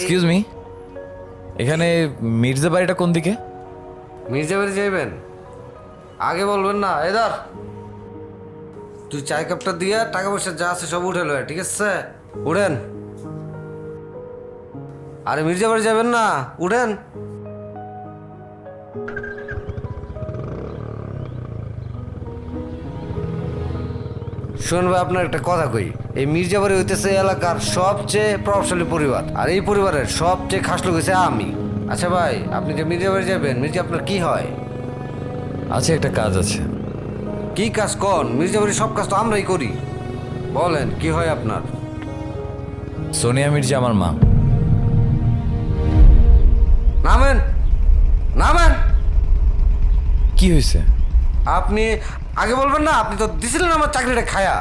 Excuse me, এখানে মির্জা বাড়িটা কোন দিকে? মির্জা বাড়ি যাইবেন? আগে বলবেন না। এদার তুই চায় কাপটা দিয়া টাকা পয়সা যা আছে সব উঠে লয়, ঠিক আছে? উঠেন। আরে মির্জা বাড়ি যাবেন না, উঠেন। শুনবে, আপনার একটা কথা কই, এই মির্জাবাড়ি হইতেছে এলাকার সবচেয়ে প্রভাবশালী পরিবার, আর এই পরিবারের সবচেয়ে খাস লোক হইছে আমি। আচ্ছা ভাই, আপনি যে মির্জাবাড়ি যাবেন, মির্জা আপনার কি হয়? আছে, একটা কাজ আছে। কি কাজ কন? মির্জাবাড়ির সব কাজ তো আমরাই করি। বলেন কি হয় আপনার? সোনিয়া মির্জা আমার মা। নামেন, নামেন। কি হয়েছে? আপনি আগে বলবেন না, আপনি তো দিছিলেন আমার চাকরিটা খায়া।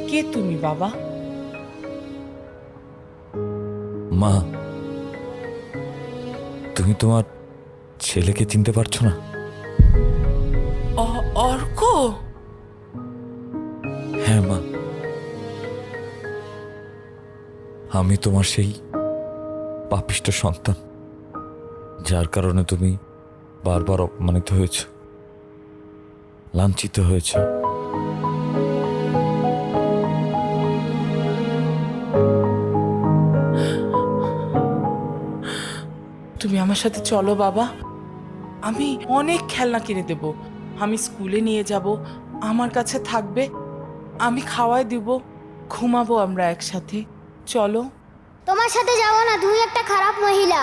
কে তুমি বাবা? মা, তুমি তোমার ছেলেকে চিনতে পারছো না? অর্ক? হ্যাঁ মা, আমি তোমার সেই পাপিষ্ঠ সন্তান, যার কারণে তুমি বারবার অপমানিত হয়েছ, লাঞ্ছিত হয়েছ। তুমি আমার সাথে চলো বাবা, আমি অনেক খেলনা কিনে দেব, আমি স্কুলে নিয়ে যাব, আমার কাছে থাকবে, আমি খাওয়াই দিব, ঘুমাবো আমরা একসাথে। চলো। তোমার সাথে যাব না, তুমি একটা খারাপ মহিলা।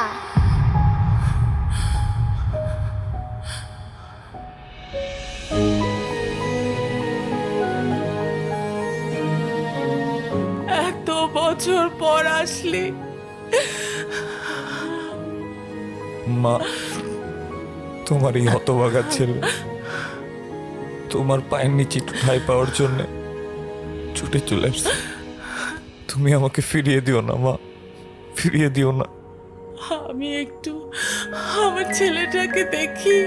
এত বছর পর আসলি। মা, তোমার এই হতভাগা ছেলে তোমার পায়ের নিচে একটু ঠাঁই পাওয়ার জন্য ছুটে চলে আসছে। তুমি আমাকে ফিরিয়ে দিও না মা, ফিরিয়ে দিও না। আমি একটু আমার ছেলেটাকে দেখি।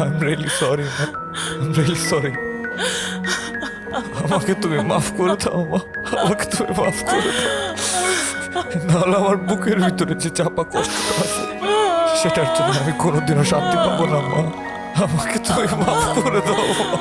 I'm really sorry মা, I'm really sorry। আমাকে তুমি মাফ করে দাও মা, আমাকে তুমি মাফ করে দাও। নাহলে আমার বুকের ভিতরে যে চাপা কষ্টটা আছে, সেটার জন্য আমি কোনোদিনও শান্তি পাবো না মা। আমাকে তুমি মাফ করে দাও মা।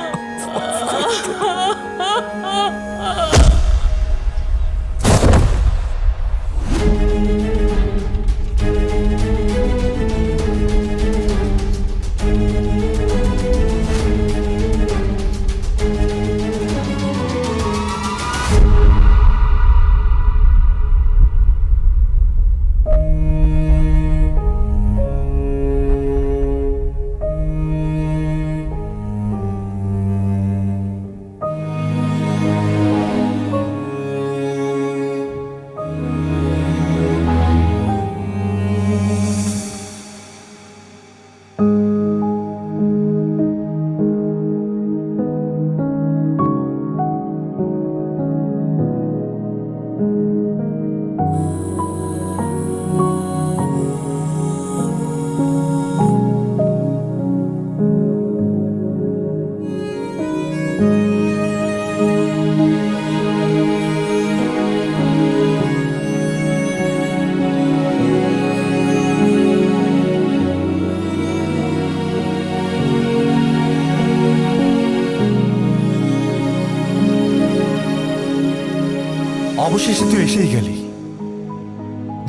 অবশেষে তুই এসেই গেলি।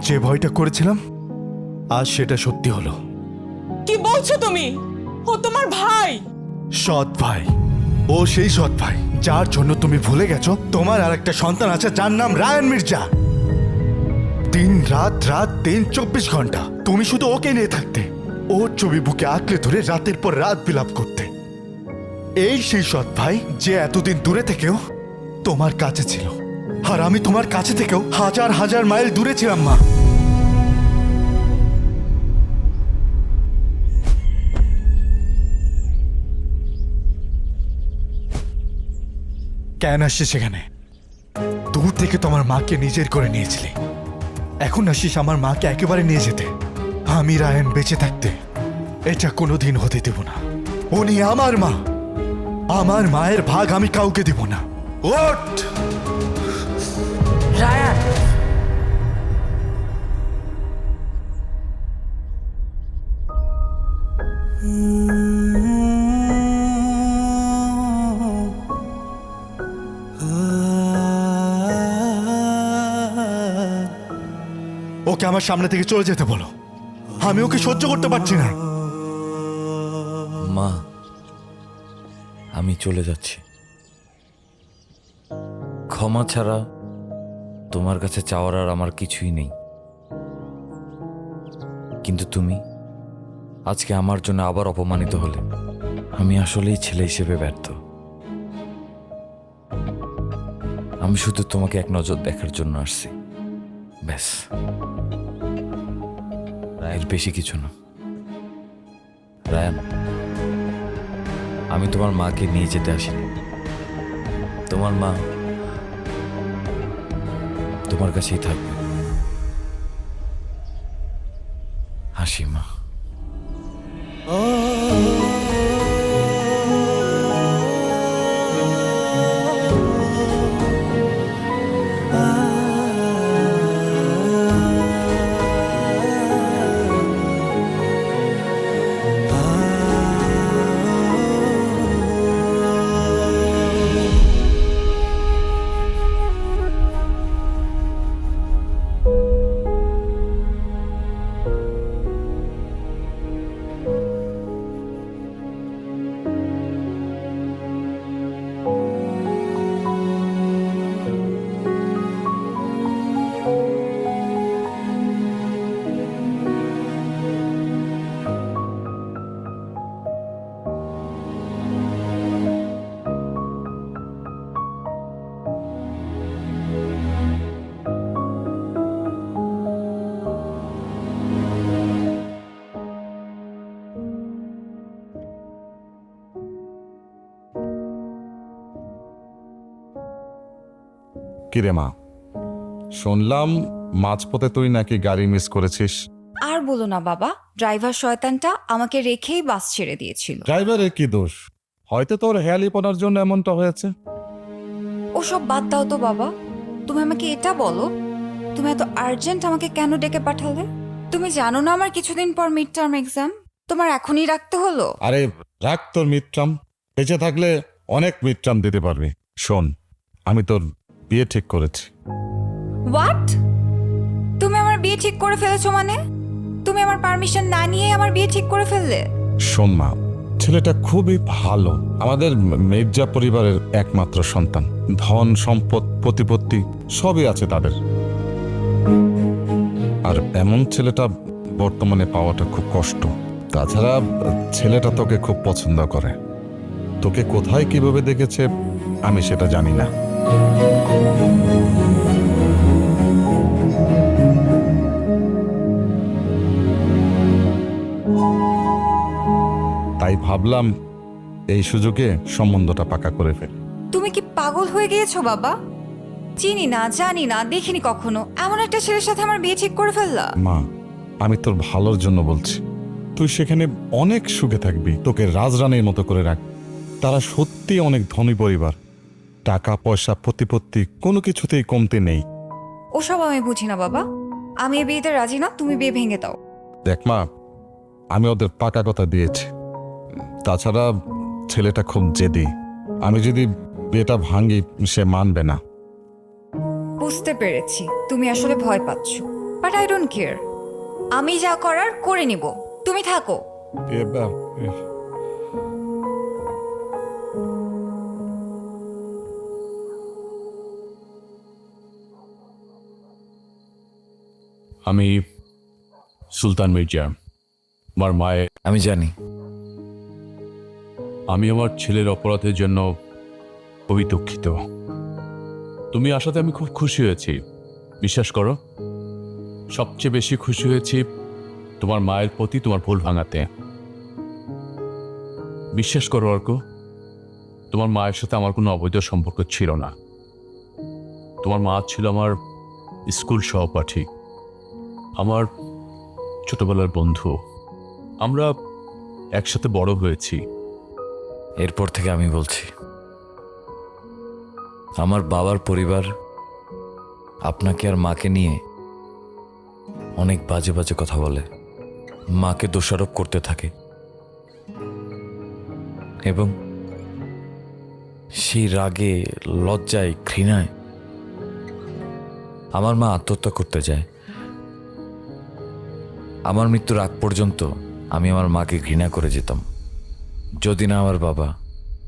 যে ভয়টা করেছিলাম আজ সেটা সত্যি হলো। কি বলছো তুমি? ও তোমার ভাই। সৎ ভাই, ও সেই সৎ ভাই যার জন্য তুমি ভুলে গেছো তোমার আর একটা সন্তান আছে যার নাম রায়ান মির্জা। দিন রাত রাত দিন 24 ঘন্টা তুমি শুধু ওকে নিয়ে থাকতে, ওর ছবি বুকে আঁকড়ে ধরে রাতের পর রাত বিলাপ করতে। এই সেই সৎ ভাই যে এতদিন দূরে থেকেও তোমার কাছে ছিল, আর আমি তোমার কাছে থেকেও হাজার হাজার মাইল দূরে ছিলাম মা। কেন আসছিস সেখানে? দূর থেকে তোমার মাকে নিজের করে নিয়েছিলে, এখন আসিস আমার মাকে একেবারে নিয়ে যেতে। আমি রায়ান বেঁচে থাকতে এটা কোনোদিন হতে দেব না। উনি আমার মা, আমার মায়ের ভাগ আমি কাউকে দেব না। ওঠ! রায়ান, ওকে আমার সামনে থেকে চলে যেতে বলো, আমি ওকে সহ্য করতে পারছি না। মা, আমি চলে যাচ্ছি। ক্ষমা ছাড়া তোমার কাছে চাওয়ার আর আমার কিছুই নেই। কিন্তু তুমি আজকে আমার জন্য আবার অপমানিত হলে আমি আসলেই ছেলে হিসেবে ব্যর্থ। আমি শুধু তোমাকে এক নজর দেখার জন্য আসছি, ব্যাস, এর বেশি কিছু না। রায়ান, আমি তোমার মাকে নিয়ে যেতে আসিনি। তোমার মা তোমার কাছেই থাকবে। হাসি মা। কিরে মা, শুনলাম মাঝপথে তুই নাকি গাড়ি মিস করেছিস। আর বলো না বাবা, ড্রাইভার শয়তানটা আমাকে রেখেই বাস ছেড়ে দিয়েছিল। ড্রাইভারের কি দোষ? হয়তো তোর হেয়ালিপনার জন্য এমনটা হয়েছে। ওসব বাদ দাও তো বাবা, তুমি আমাকে এটা বলো, তুমি এত আর্জেন্ট আমাকে কেন ডেকে পাঠালে? তুমি জানো না আমার কিছুদিন পর মিড টার্ম এক্সাম? তোমার এখনই রাখতে হলো? আরে রাখ তোর মিডটার্ম, বেঁচে থাকলে অনেক মিডটার্ম দিতে পারবি। শোন, আমি তোর বিয়ে ঠিক করেছি। হোয়াট? তুমি আমার বিয়ে ঠিক করে ফেলেছো মানে? তুমি আমার পারমিশন না নিয়ে আমার বিয়ে ঠিক করে ফেললে? শোন মা, ছেলেটা খুবই ভালো, আমাদের মির্জা পরিবারের একমাত্র সন্তান। ধন সম্পদ প্রতিপত্তি সবই আছে তাদের। আর এমন ছেলেটা বর্তমানে পাওয়াটা খুব কষ্ট। তাছাড়া ছেলেটা তোকে খুব পছন্দ করে। তোকে কোথায় কিভাবে দেখেছে আমি সেটা জানি না। তাই ভাবলাম এই সুযোগে সম্বন্ধটা পাকা করে ফেল। তুমি কি পাগল হয়ে গিয়েছো বাবা? চিনি না, জানি না, দেখিনি কখনো, এমন একটা ছেলের সাথে আমার বিয়ে ঠিক করে ফেললা? মা, আমি তোর ভালোর জন্য বলছি। তুই সেখানে অনেক সুখে থাকবি, তোকে রাজরানীর মতো করে রাখ। তারা সত্যি অনেক ধনী পরিবার, টাকা পয়সা প্রতিপত্তি কোনো কিছুতেই কমতি নেই। ওসব আমি বুঝি না বাবা, আমি এই বিয়েতে রাজি না, তুমি বিয়ে ভেঙে দাও। দেখ মা, আমি ওদের পাকা কথা দিয়েছি। তাছাড়া ছেলেটা খুব জেদি, আমি যদি বিয়েটা ভাঙি সে মানবে না। বুঝতে পেরেছি তুমি আসলে ভয় পাচ্ছ, বাট আই ডোন্ট কেয়ার। আমি যা করার করে নিব, তুমি থাকো। আমি সুলতান মির্জা, আমার মায়ের। আমি জানি। আমি আমার ছেলের অপরাধের জন্য খুবই দুঃখিত। তুমি আসাতে আমি খুব খুশি হয়েছি, বিশ্বাস করো। সবচেয়ে বেশি খুশি হয়েছি তোমার মায়ের প্রতি তোমার ভুল ভাঙাতে। বিশ্বাস করো অর্ক, তোমার মায়ের সাথে আমার কোনো অবৈধ সম্পর্ক ছিল না। তোমার মা ছিল আমার স্কুল সহপাঠী, আমার ছোটবেলার বন্ধু। আমরা একসাথে বড় হয়েছি। এরপর থেকে আমি বলছি, আমার বাবার পরিবার আপনাকে আর মাকে নিয়ে অনেক বাজে বাজে কথা বলে, মাকে দোষারোপ করতে থাকে, এবং সেই রাগে, লজ্জায়, ঘৃণায় আমার মা আত্মহত্যা করতে যায়। আমার মৃত্যুর আগ পর্যন্ত আমি আমার মাকে ঘৃণা করে যেতাম, যদি না আমার বাবা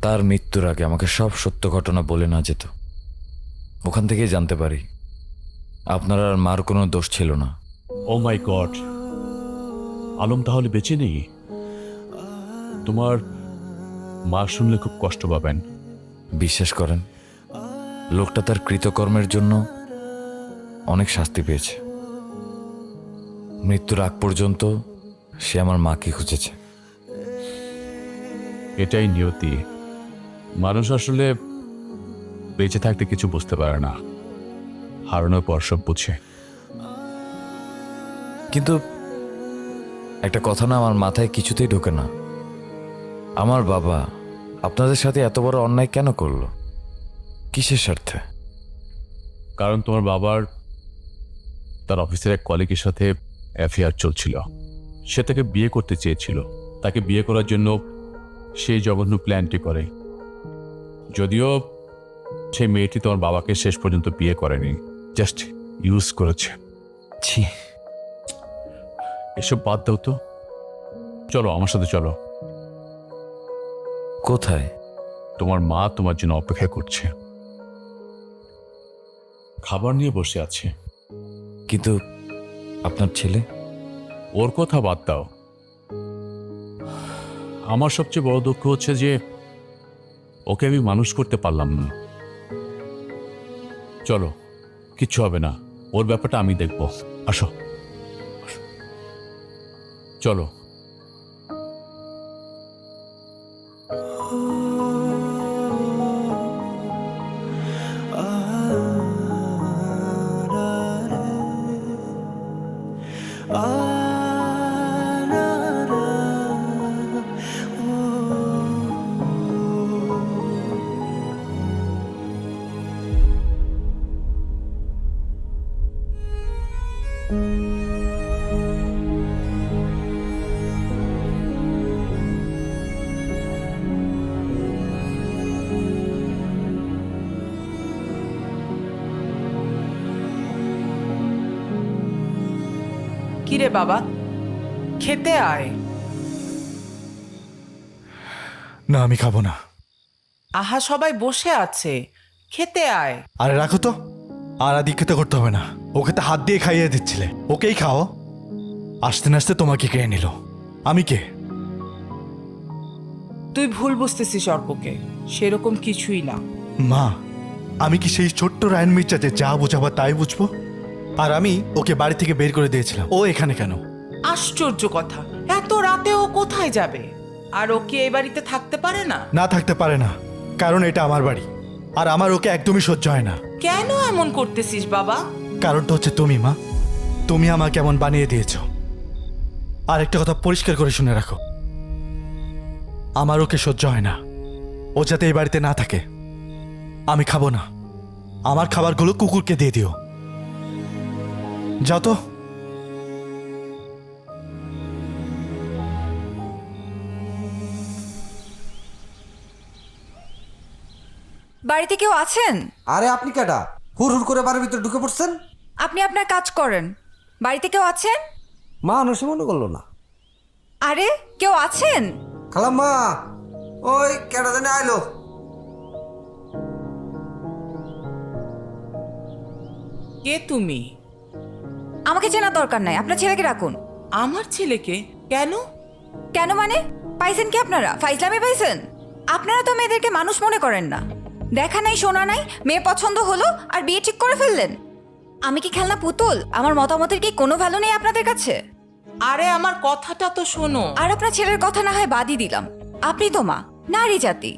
তার মৃত্যুর আগে আমাকে সব সত্য ঘটনা বলে না যেত। ওখান থেকেই জানতে পারি আপনার আর মার কোনো দোষ ছিল না। ও মাই গড, আলম তাহলে বেঁচে নেই? তোমার মা শুনলে খুব কষ্ট পাবেন। বিশ্বাস করেন, লোকটা তার কৃতকর্মের জন্য অনেক শাস্তি পেয়েছে। মৃত্যুর আগ পর্যন্ত সে আমার মাকে খুঁজেছে। এটাই নিয়তি। মানুষ আসলে বেঁচে থাকতে কিছু বুঝতে পারে না, হারানোর পর সব বুঝে। কিন্তু একটা কথা না আমার মাথায় কিছুতেই ঢোকে না, আমার বাবা আপনাদের সাথে এত বড় অন্যায় কেন করলো? কিসের স্বার্থে? কারণ তোমার বাবার তার অফিসের এক কলিগের সাথে অ্যাফেয়ার চলছিল। সে তাকে বিয়ে করতে চেয়েছিল। তাকে বিয়ে করার জন্য সেই জঘন্য প্ল্যানটি করে। যদিও সেই মেয়েটি তোমার বাবাকে শেষ পর্যন্ত বিয়ে করেনি, জাস্ট ইউজ করেছে। ছি, এসব বাদ দাও তো, চলো আমার সাথে চলো। কোথায়? তোমার মা তোমার জন্য অপেক্ষা করছে, খাবার নিয়ে বসে আছে। কিন্তু আপনার ছেলে? ওর কথা বাদ দাও। আমার সবচেয়ে বড় দুঃখ হচ্ছে যে ওকে আমি মানুষ করতে পারলাম না। চলো, কিচ্ছু হবে না, ওর ব্যাপারটা আমি দেখব। আসো আসো। চলো। কিরে বাবা, খেতে আয়। না, আমি খাবো না। আহা, সবাই বসে আছে, খেতে আয়। আরে রাখো তো, আর আদি খেতে করতে হবে না। ওকে তো হাত দিয়ে খাইয়ে দিচ্ছিলে, ওকেই খাও। আসতে না আসতে তোমাকে কে নিল? আমি কে? তুই ভুল বুঝতেছিস অর্ককে, সেরকম কিছুই না। মা, আমি কি সেই ছোট্ট রায়ন মির্জা যে যা বোঝাবার তাই বুঝবো? আর আমি ওকে বাড়ি থেকে বের করে দিয়েছিলাম, ও এখানে কেন? আশ্চর্য কথা, এত রাতে ও কোথায় যাবে? আর ও কি এই বাড়িতে থাকতে পারে না? না, থাকতে পারে না, কারণ এটা আমার বাড়ি, আর আমার ওকে একদমই সহ্য হয় না। কেন এমন করতেছিস বাবা? কারণটা হচ্ছে তুমি, মা। তুমি আমাকে এমন বানিয়ে দিয়েছ। আর একটা কথা পরিষ্কার করে শুনে রাখো, আমার ওকে সহ্য হয় না। ও যাতে এই বাড়িতে না থাকে। আমি খাবো না, আমার খাবারগুলো কুকুরকে দিয়ে দিও। যাও তো। বাড়িতে কেউ আছেন? আরে আপনি কেডা? হুড় হুড় করে বাড়ির ভিতরে ঢুকে পড়ছেন? আপনি আপনার কাজ করেন। বাড়িতে কেউ আছেন? মানুষে মনে করলো না। আরে কেউ আছেন? খালাম্মা, ওই কেডা জানি আইলো। কে তুমি? আমাকে চেনার দরকার নাই, আপনার ছেলেকে রাখুন। আমার ছেলেকে? কেন? কেন মানে? পাইছেন কি আপনারা? ফাইজলামি পাইছেন? আপনারা তো মেয়েদেরকে মানুষ মনে করেন না। দেখা নাই শোনা নাই, মেয়ে পছন্দ হলো আর বিয়ে ঠিক করে ফেললেন। আমি কি খেলনা পুতুল? আমার মতামতের কি কোনো ভ্যালু নেই আপনাদের কাছে? আরে আমার কথাটা তো শোনো। আর আপনার ছেলের কথা না হয় বাদই দিলাম, আপনি তো মা, নারী জাতি।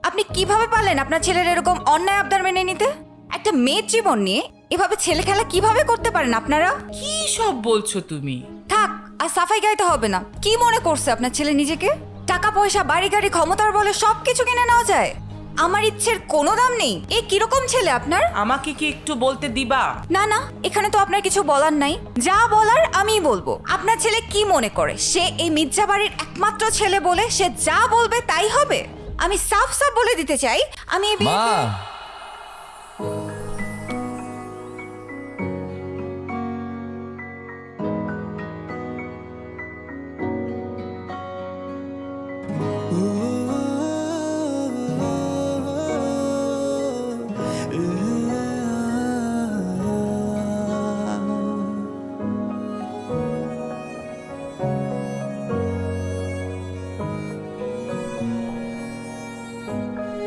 আপনি কিভাবে পারলেন আপনার ছেলের এরকম অন্যায় আবদার মেনে নিতে? একটা মেয়ের জীবন নিয়ে এভাবে ছেলে খেলা কিভাবে করতে পারেন আপনারা? কি সব বলছো তুমি? থাক, আর সাফাই গাইতে হবে না। কি মনে করছে আপনার ছেলে নিজেকে? টাকা পয়সা, বাড়ি গাড়ি, ক্ষমতার বলে সবকিছু কিনে নেওয়া যায়? আমার ইচ্ছের কোনো দাম নেই। এ কিরকম ছেলে আপনার? আমাকে কি একটু বলতে দিবা? না না, এখানে তো আপনার কিছু বলার নাই। যা বলার আমিই বলবো। আপনার ছেলে কি মনে করে সে এই মির্জা বাড়ির একমাত্র ছেলে বলে সে যা বলবে তাই হবে? আমি সাফ সাফ বলে দিতে চাই, আমি এই মা, বিয়েতে-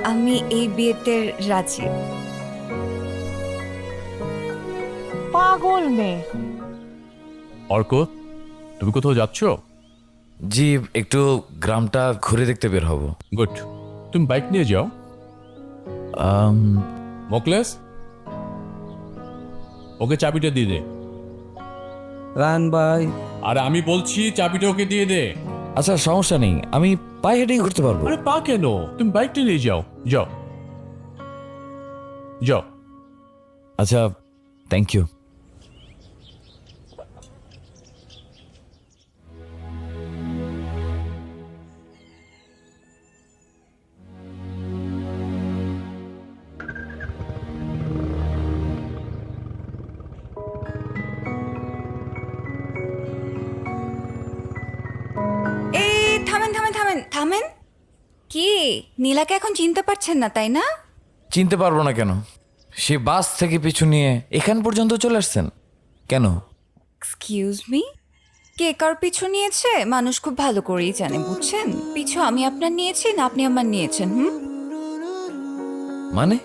আমি এই বিয়েতে রাজি। পাগল মেয়ে। অর্ক, তুমি কোথাও যাচ্ছ? জি একটু গ্রামটা ঘুরে দেখতে বের হব। গুড, তুমি বাইক নিয়ে যাও। মোকলেস, ওকে চাবিটা দিয়ে দে। রান ভাই, আর আমি বলছি চাবিটা ওকে দিয়ে দে। আচ্ছা সমস্যা নেই, আমি পায়ে হেঁটেই ঘুরতে পারবো। আরে পা কেন? তুমি বাইকটা নিয়ে যাও। যাও যাও। আচ্ছা থ্যাংক ইউ। এই থামেন থামেন থামেন থামেন। কি, নীলাকে এখন চিনতে পারছেন না তাই না? চিনতে পারবো না কেন? সে বাস থেকে পিছু নিয়ে এখান পর্যন্ত চলে আসছেন কেন? এক্সকিউজ মি, কে কার পিছু নিয়েছে মানুষ খুব ভালো করেই জানে, বুঝছেন? পিছু আমি আপনার নিয়েছি না আপনি আমার নিয়েছেন? মানে?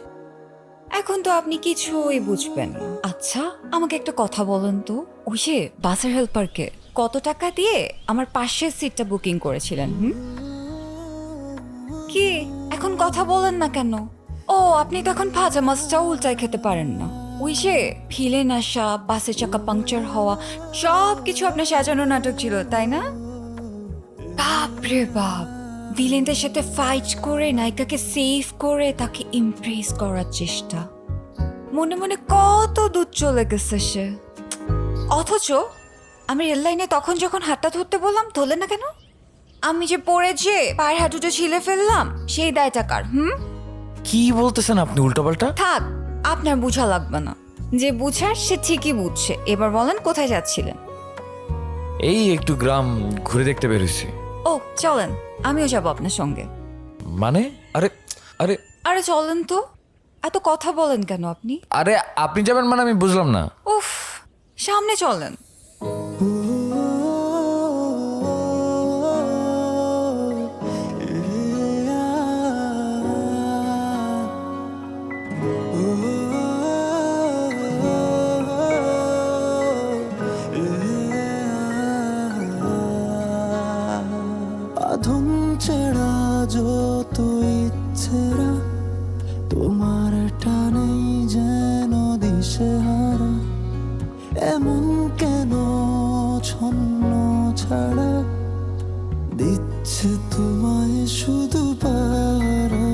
এখন তো আপনি কিছুই বুঝবেন না। আচ্ছা আমাকে একটা কথা বলেন তো, ওই যে বাসের হেল্পারকে কত টাকা দিয়ে আমার পাশের সিটটা বুকিং করেছিলেন? কি এখন কথা বলেন না কেন? ও আপনি তো এখন ভাজা মাছটাও উল্টায় খেতে পারেন না। ওই যে ভিলেন আসা, বাসের চাকা পাংচার হওয়া, সব কিছু আপনার সাজানো নাটক ছিল তাই না? বাপ রে বাপ, ভিলেনদের সাথে ফাইট করে নায়িকাকে সেভ করে তাকে ইমপ্রেস করার চেষ্টা। মনে মনে কত দূর চলে গেছে সে। অথচ আমি রেল লাইনে তখন যখন হাতটা ধরতে বললাম ধরলেন না কেন? আমি যে পড়ে যে পায়ের হাঁটুটা ছিলে ফেললাম সেই দায়টা কার? কি বলতেছেন আপনি উল্টাপাল্টা? থাক, আপনার বুঝা লাগবে না। যে বুঝার সে ঠিকই বুঝছে। এবার বলেন কোথায় যাচ্ছিলেন? এই একটু গ্রাম ঘুরে দেখতে বেরোছি। ও চলেন, আমিও যাবো আপনার সঙ্গে। মানে? আরে আরে আরে চলেন তো, এত কথা বলেন কেন আপনি? আরে আপনি যাবেন মানে আমি বুঝলাম না। উফ, সামনে চলেন। আধুন ছেড়া যত ইচ্ছেরা তোমার টানেই যেন দিশেহারা, এমন কেন ছন্ন ছাড়া দিচ্ছে তোমায় শুধু পারা।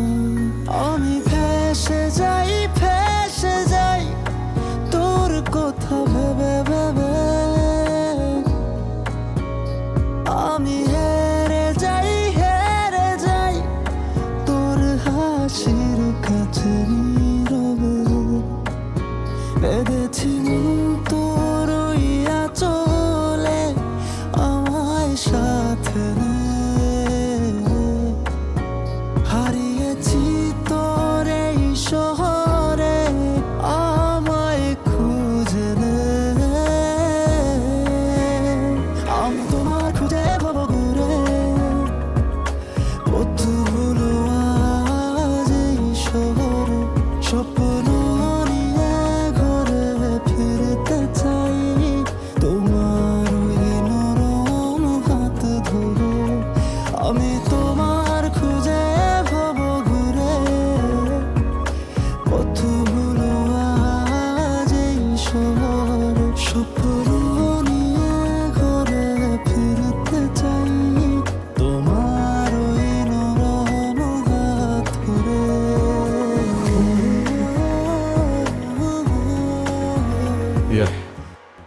আমি ফেসে যাই তোর কথা ভেবে ভেবে, আমি হেরে যাই তোর হাসির কাছে নীরবে।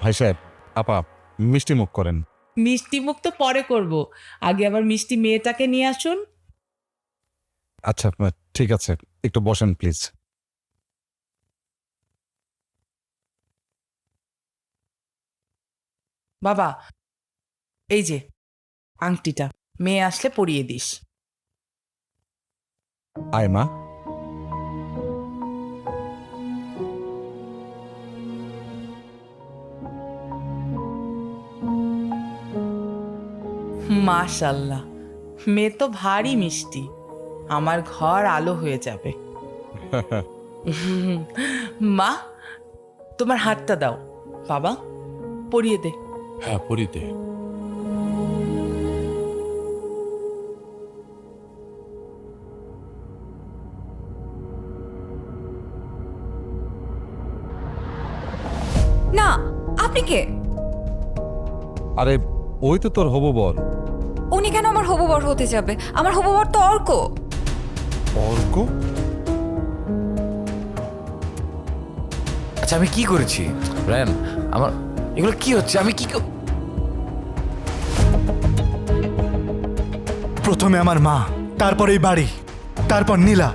ভাই সাহেব, আপা মিষ্টি মুখ করেন। মিষ্টি মুখ তো পরে করব, আগে আবার মিষ্টি মেয়েটাকে নিয়ে আসুন। আচ্ছা ঠিক আছে, একটু বসেন প্লিজ। বাবা, এই যে আংটিটা, মেয়ে আসলে পরিয়ে দিস। আয় মা। মাশাল্লাহ, মেয়ে তো ভারী মিষ্টি, আমার ঘর আলো হয়ে যাবে। মা, তোমার হাতটা দাও। বাবা, পরিয়ে দে। হ্যাঁ, পরিতে। না, আপনি কে? আরে ওই তো তোর হবু বর। উনি কেন আমার হবু বর হতে যাবে? আমার হবু বর তো অর্ক। অর্ক? আচ্ছা আমি কি করেছি রায়ান? আমার এগুলো কি হচ্ছে? আমি কি প্রথমে আমার মা, তারপর এই বাড়ি, তারপর নীলা।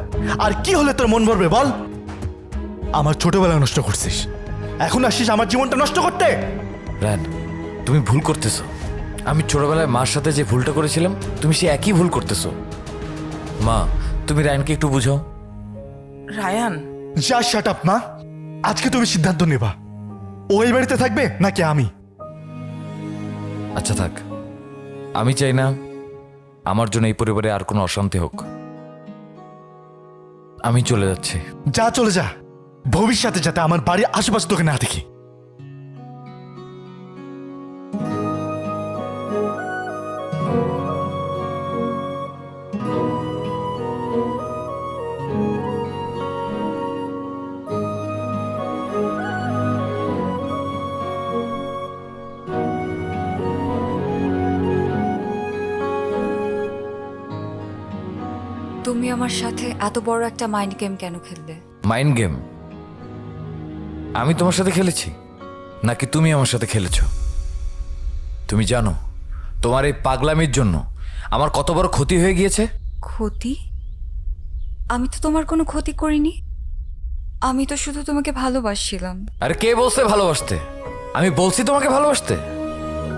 আর কি হলে তোর মন ভরবে বল? আমার ছোটবেলা নষ্ট করছিস, এখন আসিস আমার জীবনটা নষ্ট করতে। রায়ান, তুমি ভুল করতেছো। আমি ছোটবেলায় মার সাথে যে ভুলটা করেছিলাম, তুমি সে একই ভুল করতেছো। মা, তুমি রায়ানকে একটু বুঝাও। রায়ান, যা শাট আপ মা। আজকে তুমি সিদ্ধান্ত নেবা, ও এই বাড়িতে থাকবে নাকি আমি। আচ্ছা থাক, আমি চাই না আমার জন্য এই পরিবারে আর কোনো অশান্তি হোক। আমি চলে যাচ্ছি। যা, চলে যা। ভবিষ্যতে যাতে আমার বাড়ির আশেপাশে তোকে না দেখি। তুমি আমার সাথে এত বড় একটা মাইন্ড গেম কেন খেললে? Mind game? আমি তোমার সাথে খেলেছি নাকি তুমি আমার সাথে খেলেছো? তুমি জানো তোমার এই পাগলামির জন্য আমার কত বড় ক্ষতি হয়ে গিয়েছে? ক্ষতি? আমি তো তোমার কোনো ক্ষতি করিনি, আমি তো শুধু তোমাকে ভালোবাসছিলাম। আরে কে বলছে ভালোবাসতে? আমি বলছি তোমাকে ভালোবাসতে?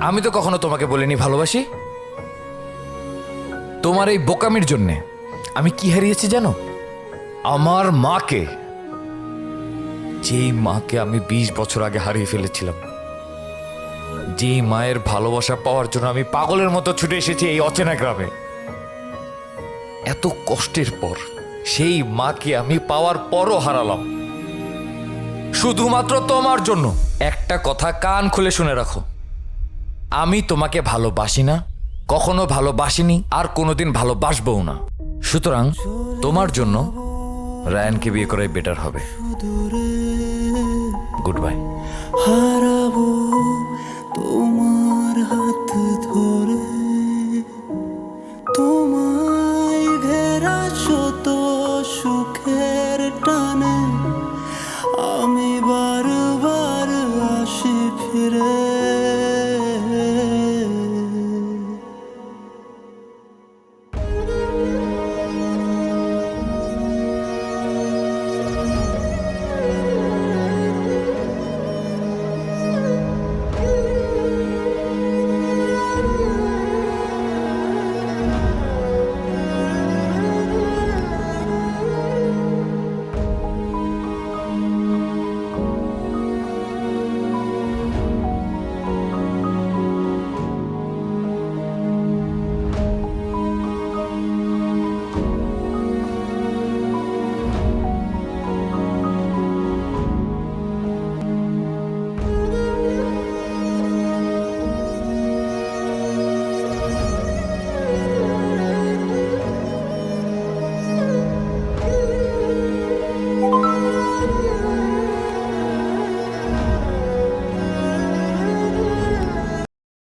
আমি তো কখনো তোমাকে বলিনি ভালোবাসি। তোমার এই বোকামির জন্যে আমি কি হারিয়েছি জানো? আমার মাকে। যেই মাকে আমি 20 বছর আগে হারিয়ে ফেলেছিলাম, যেই মায়ের ভালোবাসা পাওয়ার জন্য আমি পাগলের মতো ছুটে এসেছি এই অচেনা গ্রামে। এত কষ্টের পর সেই মাকে আমি পাওয়ার পরও হারালাম শুধুমাত্র তোমার জন্য। একটা কথা কান খুলে শুনে রাখো, আমি তোমাকে ভালোবাসি না, কখনো ভালোবাসিনি, আর কোনোদিন ভালোবাসবও না। সুতরাং তোমার জন্য রায়ানকে বিয়ে করাই বেটার হবে। Good bye. হারাবো